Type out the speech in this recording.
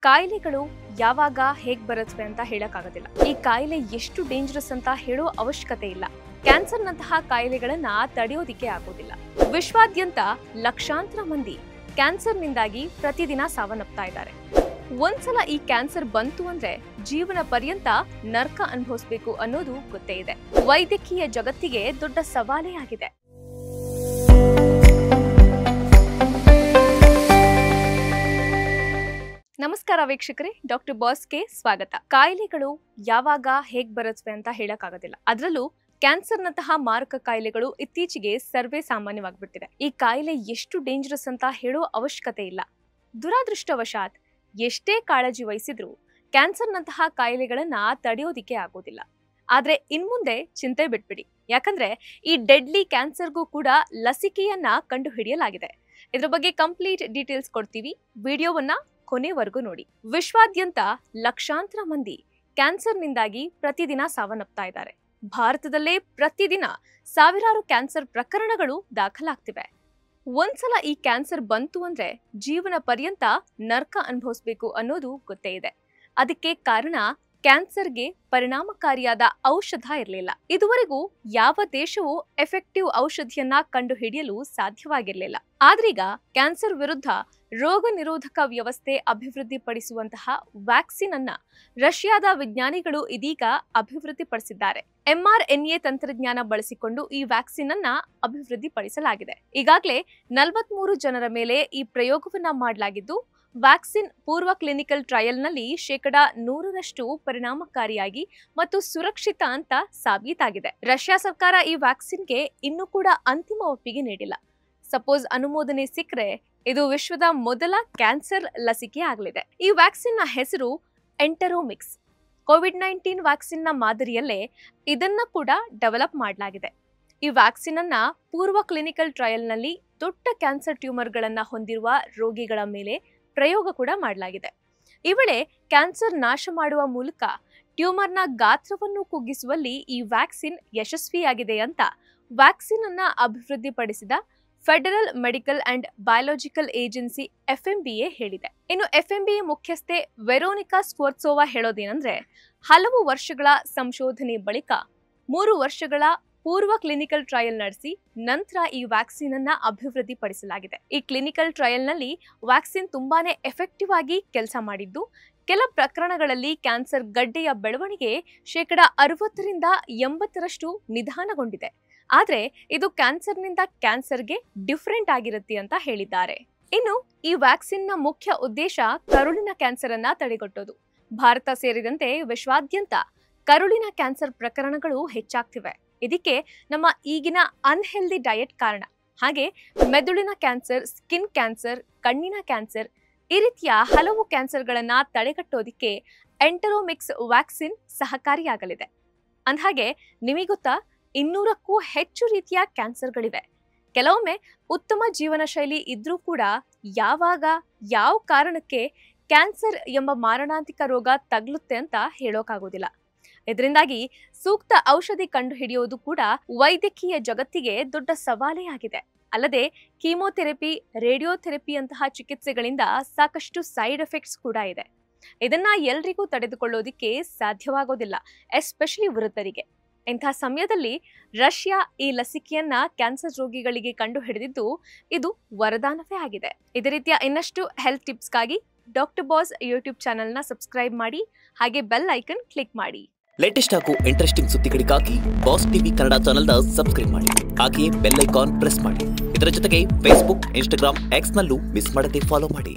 ಕಾಯಿಲೆಗಳು ಯಾವಾಗ ಹೇಗೆ ಬರುತ್ತವೆ ಅಂತ ಹೇಳಕ್ಕಾಗೋದಿಲ್ಲ. ಈ ಕಾಯಿಲೆ ಎಷ್ಟು ಡೇಂಜರಸ್ ಅಂತ ಹೇಳೋ ಅವಶ್ಯಕತೆ ಇಲ್ಲ. ಕ್ಯಾನ್ಸರ್ನಂತಹ ಕಾಯಿಲೆಗಳನ್ನ ತಡೆಯೋದಿಕ್ಕೆ ಆಗೋದಿಲ್ಲ. ವಿಶ್ವಾದ್ಯಂತ ಲಕ್ಷಾಂತರ ಮಂದಿ ಕ್ಯಾನ್ಸರ್ನಿಂದಾಗಿ ಪ್ರತಿದಿನ ಸಾವನ್ನಪ್ತಾ ಇದ್ದಾರೆ. ಒಂದ್ಸಲ ಈ ಕ್ಯಾನ್ಸರ್ ಬಂತು ಅಂದ್ರೆ ಜೀವನ ಪರ್ಯಂತ ನರ್ಕ ಅನುಭವಿಸಬೇಕು ಅನ್ನೋದು ಗೊತ್ತೇ ಇದೆ. ವೈದ್ಯಕೀಯ ಜಗತ್ತಿಗೆ ದೊಡ್ಡ ಸವಾಲೇ ಆಗಿದೆ. ನಮಸ್ಕಾರ ವೀಕ್ಷಕರೇ, ಡಾಕ್ಟರ್ ಬಾಸ್ಗೆ ಸ್ವಾಗತ. ಕಾಯಿಲೆಗಳು ಯಾವಾಗ ಹೇಗ್ ಬರುತ್ತವೆ ಅಂತ ಹೇಳಕ್ಕಾಗೋದಿಲ್ಲ. ಅದರಲ್ಲೂ ಕ್ಯಾನ್ಸರ್ನಂತಹ ಮಾರಕ ಕಾಯಿಲೆಗಳು ಇತ್ತೀಚೆಗೆ ಸರ್ವೇ ಸಾಮಾನ್ಯವಾಗ್ಬಿಟ್ಟಿದೆ. ಈ ಕಾಯಿಲೆ ಎಷ್ಟು ಡೇಂಜರಸ್ ಅಂತ ಹೇಳೋ ಅವಶ್ಯಕತೆ ಇಲ್ಲ. ದುರಾದೃಷ್ಟವಶಾತ್ ಎಷ್ಟೇ ಕಾಳಜಿ ವಹಿಸಿದ್ರು ಕ್ಯಾನ್ಸರ್ನಂತಹ ಕಾಯಿಲೆಗಳನ್ನ ತಡೆಯೋದಿಕ್ಕೆ ಆಗೋದಿಲ್ಲ. ಆದ್ರೆ ಇನ್ಮುಂದೆ ಚಿಂತೆ ಬಿಟ್ಬಿಡಿ, ಯಾಕಂದ್ರೆ ಈ ಡೆಡ್ಲಿ ಕ್ಯಾನ್ಸರ್ಗೂ ಕೂಡ ಲಸಿಕೆಯನ್ನ ಕಂಡು ಹಿಡಿಯಲಾಗಿದೆ. ಇದ್ರ ಬಗ್ಗೆ ಕಂಪ್ಲೀಟ್ ಡೀಟೇಲ್ಸ್ ಕೊಡ್ತೀವಿ. ವಿಡಿಯೋವನ್ನ ಕೊನೆವರೆಗೂ ನೋಡಿ. ವಿಶ್ವಾದ್ಯಂತ ಲಕ್ಷಾಂತರ ಮಂದಿ ಕ್ಯಾನ್ಸರ್ನಿಂದಾಗಿ ಪ್ರತಿದಿನ ಸಾವನ್ನಪ್ತಾ ಇದ್ದಾರೆ. ಭಾರತದಲ್ಲೇ ಪ್ರತಿದಿನ ಸಾವಿರಾರು ಕ್ಯಾನ್ಸರ್ ಪ್ರಕರಣಗಳು ದಾಖಲಾಗ್ತಿವೆ. ಒಂದ್ಸಲ ಈ ಕ್ಯಾನ್ಸರ್ ಬಂತು ಅಂದ್ರೆ ಜೀವನ ಪರ್ಯಂತ ನರ್ಕ ಅನುಭವಿಸಬೇಕು ಅನ್ನೋದು ಗೊತ್ತೇ ಇದೆ. ಅದಕ್ಕೆ ಕಾರಣ ಕ್ಯಾನ್ಸರ್ಗೆ ಪರಿಣಾಮಕಾರಿಯಾದ ಔಷಧ ಇರಲಿಲ್ಲ. ಇದುವರೆಗೂ ಯಾವ ದೇಶವೂ ಎಫೆಕ್ಟಿವ್ ಔಷಧಿಯನ್ನ ಕಂಡು ಹಿಡಿಯಲು ಸಾಧ್ಯವಾಗಿರಲಿಲ್ಲ. ಆದ್ರೀಗ ಕ್ಯಾನ್ಸರ್ ವಿರುದ್ಧ ರೋಗ ನಿರೋಧಕ ವ್ಯವಸ್ಥೆ ಅಭಿವೃದ್ಧಿಪಡಿಸುವಂತಹ ವ್ಯಾಕ್ಸಿನ್ ಅನ್ನ ರಷ್ಯಾದ ವಿಜ್ಞಾನಿಗಳು ಇದೀಗ ಅಭಿವೃದ್ಧಿಪಡಿಸಿದ್ದಾರೆ. mRNA ತಂತ್ರಜ್ಞಾನ ಬಳಸಿಕೊಂಡು ಈ ವ್ಯಾಕ್ಸಿನ್ ಅನ್ನ ಅಭಿವೃದ್ಧಿಪಡಿಸಲಾಗಿದೆ. ಈಗಾಗಲೇ 43 ಜನರ ಮೇಲೆ ಈ ಪ್ರಯೋಗವನ್ನ ಮಾಡಲಾಗಿದ್ದು, ವ್ಯಾಕ್ಸಿನ್ ಪೂರ್ವ ಕ್ಲಿನಿಕಲ್ ಟ್ರಯಲ್ನಲ್ಲಿ 100% ಪರಿಣಾಮಕಾರಿಯಾಗಿ ಮತ್ತು ಸುರಕ್ಷಿತ ಅಂತ ಸಾಬೀತಾಗಿದೆ. ರಷ್ಯಾ ಸರ್ಕಾರ ಈ ವ್ಯಾಕ್ಸಿನ್ಗೆ ಇನ್ನೂ ಕೂಡ ಅಂತಿಮ ಒಪ್ಪಿಗೆ ನೀಡಿಲ್ಲ. ಸಪೋಸ್ ಅನುಮೋದನೆ ಸಿಕ್ಕರೆ ಇದು ವಿಶ್ವದ ಮೊದಲ ಕ್ಯಾನ್ಸರ್ ಲಸಿಕೆ ಆಗಲಿದೆ. ಈ ವ್ಯಾಕ್ಸಿನ್ ನ ಹೆಸರು ಎಂಟರೋಮಿಕ್ಸ್. ಕೋವಿಡ್-19 ವ್ಯಾಕ್ಸಿನ್ ನ ಮಾದರಿಯಲ್ಲೇ ಇದನ್ನ ಕೂಡ ಡೆವಲಪ್ ಮಾಡಲಾಗಿದೆ. ಈ ವ್ಯಾಕ್ಸಿನ್ ಅನ್ನ ಪೂರ್ವ ಕ್ಲಿನಿಕಲ್ ಟ್ರಯಲ್ ನಲ್ಲಿ ದೊಡ್ಡ ಕ್ಯಾನ್ಸರ್ ಟ್ಯೂಮರ್ಗಳನ್ನ ಹೊಂದಿರುವ ರೋಗಿಗಳ ಮೇಲೆ ಪ್ರಯೋಗ ಕೂಡ ಮಾಡಲಾಗಿದೆ. ಈ ವೇಳೆ ಕ್ಯಾನ್ಸರ್ ನಾಶ ಮಾಡುವ ಮೂಲಕ ಟ್ಯೂಮರ್ನ ಗಾತ್ರವನ್ನು ಕುಗ್ಗಿಸುವಲ್ಲಿ ಈ ವ್ಯಾಕ್ಸಿನ್ ಯಶಸ್ವಿಯಾಗಿದೆ ಅಂತ ವ್ಯಾಕ್ಸಿನ್ ಅನ್ನ ಅಭಿವೃದ್ಧಿಪಡಿಸಿದ federal medical and biological agency FMBA ಹೇಳಿದೆ. ಇನ್ನು FMBA ಮುಖ್ಯಸ್ಥೆ ವೆರೋನಿಕಾ ಸ್ಕ್ವರ್ಟ್ಸೋವಾ ಹೇಳೋದೇನೆಂದ್ರೆ, ಹಲವು ವರ್ಷಗಳ ಸಂಶೋಧನೆ ಬಳಿಕ 3 ವರ್ಷಗಳ ಪೂರ್ವ ಕ್ಲಿನಿಕಲ್ ಟ್ರಯಲ್ ನಡೆಸಿ ನಂತರ ಈ ವ್ಯಾಕ್ಸಿನ್ ಅನ್ನ ಅಭಿವೃದ್ಧಿಪಡಿಸಲಾಗಿದೆ. ಈ ಕ್ಲಿನಿಕಲ್ ಟ್ರಯಲ್ ನಲ್ಲಿ ವ್ಯಾಕ್ಸಿನ್ ತುಂಬಾನೇ ಎಫೆಕ್ಟಿವ್ ಆಗಿ ಕೆಲಸ ಮಾಡಿದ್ದು, ಕೆಲ ಪ್ರಕರಣಗಳಲ್ಲಿ ಕ್ಯಾನ್ಸರ್ ಗಡ್ಡೆಯ ಬೆಳವಣಿಗೆ 60-80% ನಿಧಾನಗೊಂಡಿದೆ. ಆದ್ರೆ ಇದು ಕ್ಯಾನ್ಸರ್ನಿಂದ ಕ್ಯಾನ್ಸರ್ಗೆ ಡಿಫರೆಂಟ್ ಆಗಿರುತ್ತೆ ಅಂತ ಹೇಳಿದ್ದಾರೆ. ಇನ್ನು ಈ ವ್ಯಾಕ್ಸಿನ್ ನ ಮುಖ್ಯ ಉದ್ದೇಶ ಕರುಳಿನ ಕ್ಯಾನ್ಸರ್ ಅನ್ನ ತಡೆಗಟ್ಟೋದು. ಭಾರತ ಸೇರಿದಂತೆ ವಿಶ್ವಾದ್ಯಂತ ಕರುಳಿನ ಕ್ಯಾನ್ಸರ್ ಪ್ರಕರಣಗಳು ಹೆಚ್ಚಾಗ್ತಿವೆ. ಇದಕ್ಕೆ ನಮ್ಮ ಈಗಿನ ಅನ್ಹೆಲ್ದಿ ಡಯಟ್ ಕಾರಣ. ಹಾಗೆ ಮೆದುಳಿನ ಕ್ಯಾನ್ಸರ್, ಸ್ಕಿನ್ ಕ್ಯಾನ್ಸರ್, ಕಣ್ಣಿನ ಕ್ಯಾನ್ಸರ್, ಈ ರೀತಿಯ ಹಲವು ಕ್ಯಾನ್ಸರ್ಗಳನ್ನ ತಡೆಗಟ್ಟೋದಿಕ್ಕೆ ಎಂಟರೋಮಿಕ್ಸ್ ವ್ಯಾಕ್ಸಿನ್ ಸಹಕಾರಿಯಾಗಲಿದೆ. ಅಂದಹಾಗೆ ನಿಮಗೆ ಗೊತ್ತಾ, 200ಕ್ಕೂ ಹೆಚ್ಚು ರೀತಿಯ ಕ್ಯಾನ್ಸರ್ಗಳಿವೆ. ಕೆಲವೊಮ್ಮೆ ಉತ್ತಮ ಜೀವನ ಶೈಲಿ ಇದ್ರೂ ಕೂಡ ಯಾವಾಗ ಯಾವ ಕಾರಣಕ್ಕೆ ಕ್ಯಾನ್ಸರ್ ಎಂಬ ಮಾರಣಾಂತಿಕ ರೋಗ ತಗಲುತ್ತೆ ಅಂತ ಹೇಳೋಕ್ಕಾಗೋದಿಲ್ಲ. ಇದರಿಂದಾಗಿ ಸೂಕ್ತ ಔಷಧಿ ಕಂಡು ಹಿಡಿಯೋದು ಕೂಡ ವೈದ್ಯಕೀಯ ಜಗತ್ತಿಗೆ ದೊಡ್ಡ ಸವಾಲೇ ಆಗಿದೆ. ಅಲ್ಲದೆ ಕೀಮೋಥೆರಪಿ, ರೇಡಿಯೋಥೆರಪಿ ಅಂತಹ ಚಿಕಿತ್ಸೆಗಳಿಂದ ಸಾಕಷ್ಟು ಸೈಡ್ ಎಫೆಕ್ಟ್ಸ್ ಕೂಡ ಇದೆ. ಇದನ್ನ ಎಲ್ರಿಗೂ ತಡೆದುಕೊಳ್ಳೋದಿಕ್ಕೆ ಸಾಧ್ಯವಾಗೋದಿಲ್ಲ, ಎಸ್ಪೆಷಲಿ ವೃದ್ಧರಿಗೆ. ಇಂಥ ಸಮಯದಲ್ಲಿ ರಷ್ಯಾ ಈ ಲಸಿಕೆಯನ್ನ ಕ್ಯಾನ್ಸರ್ ರೋಗಿಗಳಿಗೆ ಕಂಡು ಹಿಡಿದಿದ್ದು ಇದು ವರದಾನವೇ ಆಗಿದೆ. ಇದೇ ರೀತಿಯ ಇನ್ನಷ್ಟು ಹೆಲ್ತ್ ಟಿಪ್ಸ್ಗಾಗಿ ಡಾಕ್ಟರ್ ಬಾಸ್ ಯೂಟ್ಯೂಬ್ ಚಾನೆಲ್ನ ಸಬ್ಸ್ಕ್ರೈಬ್ ಮಾಡಿ, ಹಾಗೆ ಬೆಲ್ ಐಕನ್ ಕ್ಲಿಕ್ ಮಾಡಿ. ಲೇಟೆಸ್ಟ್ ಹಾಗೂ ಇಂಟ್ರೆಸ್ಟಿಂಗ್ ಸುದ್ದಿಗಳಿಗಾಗಿ ಬಾಸ್ ಟಿವಿ ಕನ್ನಡ ಚಾನೆಲ್ನ ಸಬ್ಸ್ಕ್ರೈಬ್ ಮಾಡಿ, ಹಾಗೆಯೇ ಬೆಲ್ ಐಕಾನ್ ಪ್ರೆಸ್ ಮಾಡಿ. ಇದರ ಜೊತೆಗೆ ಫೇಸ್ಬುಕ್, ಇನ್ಸ್ಟಾಗ್ರಾಮ್, ಎಕ್ಸ್ ನಲ್ಲೂ ಮಿಸ್ ಮಾಡದೆ ಫಾಲೋ ಮಾಡಿ.